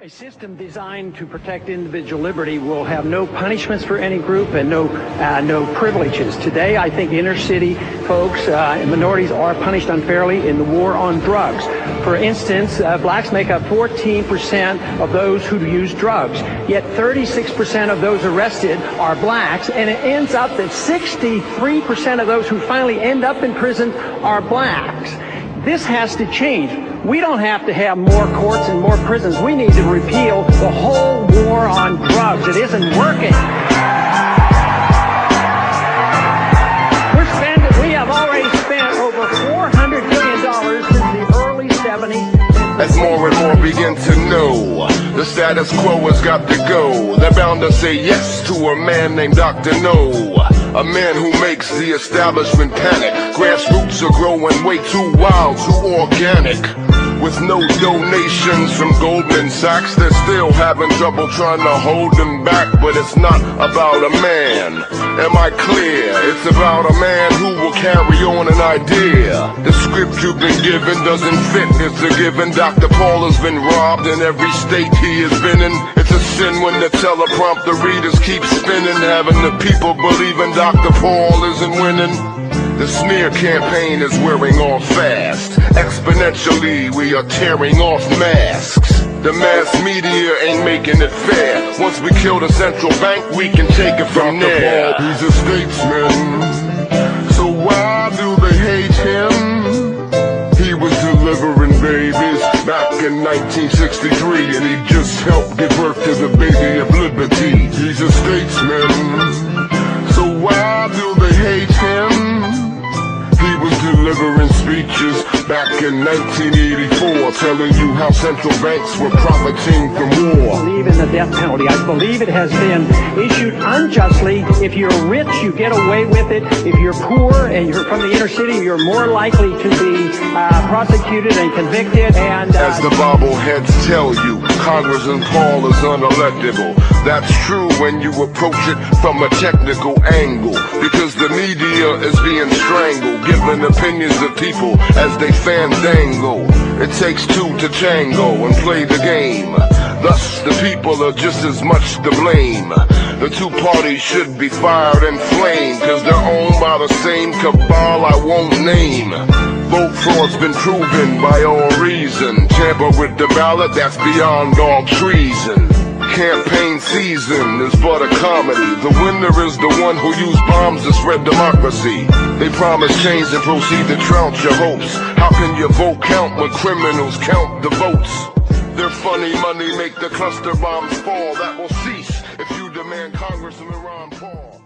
A system designed to protect individual liberty will have no punishments for any group and no privileges. Today, I think inner city folks and minorities are punished unfairly in the war on drugs. For instance, blacks make up 14% of those who use drugs, yet 36% of those arrested are blacks, and it ends up that 63% of those who finally end up in prison are blacks. This has to change. We don't have to have more courts and more prisons. We need to repeal the whole war on drugs. It isn't working. We have already spent over $400 billion since the early 70s. As more and more begin to know, the status quo has got to go. They're bound to say yes to a man named Dr. No, a man who makes the establishment panic. Grassroots are growing way too wild, too organic. With no donations from Goldman Sachs, they're still having trouble trying to hold them back. But it's not about a man, am I clear? It's about a man who will carry on an idea. The script you've been given doesn't fit, it's a given. Dr. Paul has been robbed in every state he has been in. It's a sin when the teleprompter readers keep spinning, having the people believing Dr. Paul isn't winning. The smear campaign is wearing off fast. Exponentially, we are tearing off masks. The mass media ain't making it fair. Once we kill the central bank, we can take it from there. Paul, he's a statesman, so why do they hate him? He was delivering babies back in 1963, and he just helped give birth to the baby of liberty. He's a statesman, so why do they hate him? He was delivering speeches back in 1984, telling you how central banks were profiting from war. I believe in the death penalty. I believe it has been issued unjustly. If you're rich, you get away with it. If you're poor and you're from the inner city, you're more likely to be prosecuted and convicted. And as the bobbleheads tell you, Congressman Paul is unelectable. That's true when you approach it from a technical angle, because the media is being strangled, giving opinions of people as they fandangle. It takes two to tango and play the game. Thus the people are just as much to blame. The two parties should be fired and flamed, cause they're owned by the same cabal I won't name. Vote fraud's been proven by all reason. Tamper with the ballot, that's beyond all treason. Campaign season is but a comedy. The winner is the one who used bombs to spread democracy. They promise change and proceed to trounce your hopes. How can your vote count when criminals count the votes? Their funny money make the cluster bombs fall. That will cease if you demand Congressman Ron Paul.